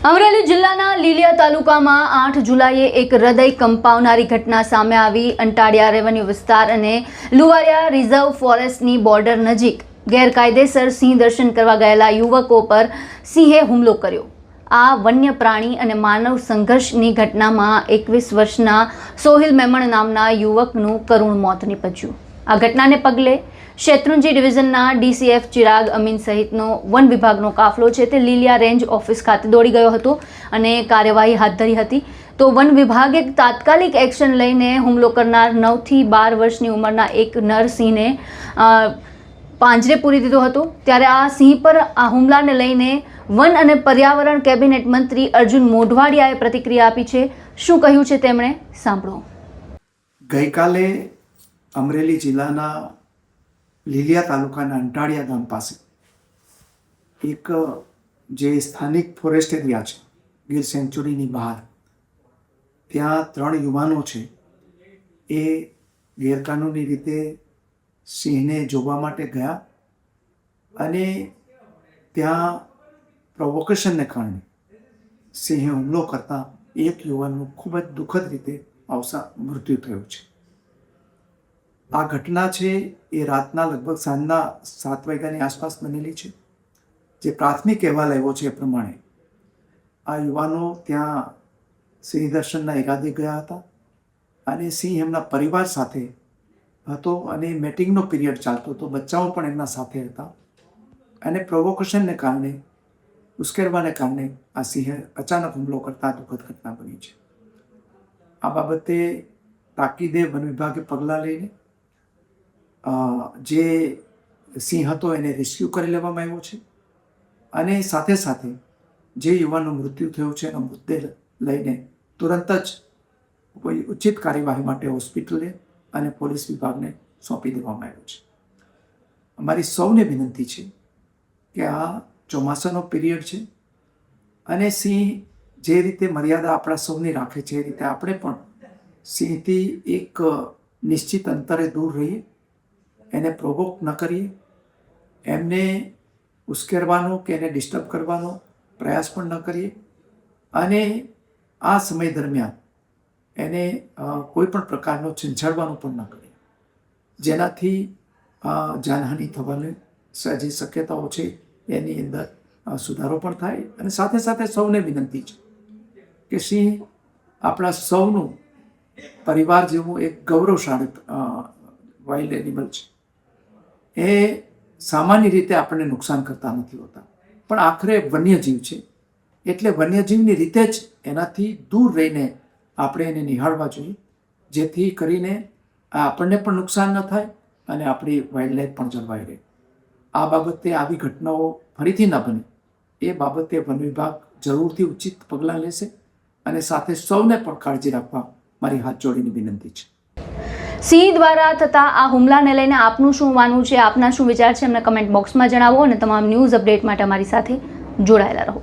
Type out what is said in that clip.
અમરેલી જિલ્લાના લીલિયા તાલુકામાં 8 જુલાઈએ એક હૃદય કંપાવનારી ઘટના સામે આવી। અંટાળિયા રેવન્યુ વિસ્તાર અને લુવારિયા રિઝર્વ ફોરેસ્ટની બોર્ડર નજીક ગેરકાયદેસર સિંહ દર્શન કરવા ગયેલા યુવકો પર સિંહે હુમલો કર્યો। આ વન્ય પ્રાણી અને માનવ સંઘર્ષની ઘટનામાં 21 વર્ષના સોહિલ મેમણ નામના યુવકનું કરુણ મોત નીપજ્યું। આ ઘટનાને પગલે શેત્રુંજી ડિવિઝનના ડીસીએફ ચિરાગ અમીન સહિતનો વન વિભાગનો કાફલો છે તે લીલિયા રેન્જ ઓફિસ ખાતે દોડી ગયો હતો અને કાર્યવાહી હાથ ધરી હતી। તો વન વિભાગે તાત્કાલિક એક્શન લઈને હુમલો કરનાર 9 થી 12 વર્ષની ઉંમરના એક નરસિંહને પાંજરે પૂરી દીધો હતો। ત્યારે આ સિંહ પર આ હુમલાને લઈને વન અને પર્યાવરણ કેબિનેટ મંત્રી અર્જુન મોઢવાડિયાએ પ્રતિક્રિયા આપી છે। શું કહ્યું છે તેમણે સાંભળો। ગઈકાલે અમરેલી જિલ્લાના લીલિયા તાલુકાના અંટાળિયા ગામ પાસે એક જે સ્થાનિક ફોરેસ્ટ એરિયા છે ગીર સેન્ચુરીની બહાર, ત્યાં 3 યુવાનો છે એ ગેરકાનૂની રીતે સિંહને જોવા માટે ગયા અને ત્યાં પ્રોવોકેશનને કારણે સિંહે હુમલો કરતા એક યુવાનનું ખૂબ જ દુઃખદ રીતે મૃત્યુ થયું છે। આ ઘટના છે એ રાતના લગભગ સાંજના 7 વાગ્યાની આસપાસ બનેલી છે। જે પ્રાથમિક અહેવાલ આવ્યો છે એ પ્રમાણે આ યુવાનો ત્યાં સિંહ દર્શનના ઈરાદે ગયા હતા અને સિંહ એમના પરિવાર સાથે હતો અને મેટિંગનો પીરિયડ ચાલતો હતો, બચ્ચાઓ પણ એમના સાથે હતા અને પ્રોવોકેશનને કારણે, ઉશ્કેરવાને કારણે આ સિંહે અચાનક હુમલો કરતા દુઃખદ ઘટના બની છે। આ બાબતે તાકીદે વન વિભાગે પગલાં લઈને જે સિંહ હતો એને રેસ્ક્યુ કરી લેવામાં આવ્યો છે અને સાથે સાથે જે યુવાનનું મૃત્યુ થયું છે એનો મૃતદેહ લઈને તુરંત જ કોઈ ઉચિત કાર્યવાહી માટે હોસ્પિટલે અને પોલીસ વિભાગને સોંપી દેવામાં આવ્યો છે। અમારી સૌને વિનંતી છે કે આ ચોમાસાનો પીરિયડ છે અને સિંહ જે રીતે મર્યાદા આપણા સૌની રાખે છે એ રીતે આપણે પણ સિંહથી એક નિશ્ચિત અંતરે દૂર રહીએ, એને પ્રોવોક ન કરીએ, એમને ઉશ્કેરવાનો કે એને ડિસ્ટર્બ કરવાનો પ્રયાસ પણ ન કરીએ અને આ સમય દરમિયાન એને કોઈ પણ પ્રકારનો છંછાડવાનું પણ ન કરીએ, જેનાથી જાનહાનિ થવાની જે શક્યતાઓ છે એની અંદર સુધારો પણ થાય। અને સાથે સાથે સૌને વિનંતી છે કે સિંહ આપણા સૌનું પરિવાર જેવું એક ગૌરવશાળી વાઇલ્ડ એનિમલ છે। એ સામાન્ય રીતે આપણને નુકસાન કરતા નથી હોતા, પણ આખરે વન્યજીવ છે એટલે વન્યજીવની રીતે જ એનાથી દૂર રહીને આપણે એને નિહાળવા જોઈએ, જેથી કરીને આપણને પણ નુકસાન ન થાય અને આપણી વાઇલ્ડ લાઈફ પણ જળવાઈ રહે। આ બાબતે આવી ઘટનાઓ ફરીથી ન બને એ બાબતે વન વિભાગ જરૂરથી ઉચિત પગલાં લેશે અને સાથે સૌને પણ કાળજી રાખવા મારી હાથ જોડીની વિનંતી છે। સિંહ દ્વારા થતા આ હુમલાને લઈને આપનું શું માનવું છે, આપના શું વિચાર છે, અમને કમેન્ટ બોક્સમાં જણાવો અને તમામ ન્યૂઝ અપડેટ માટે અમારી સાથે જોડાયેલા રહો।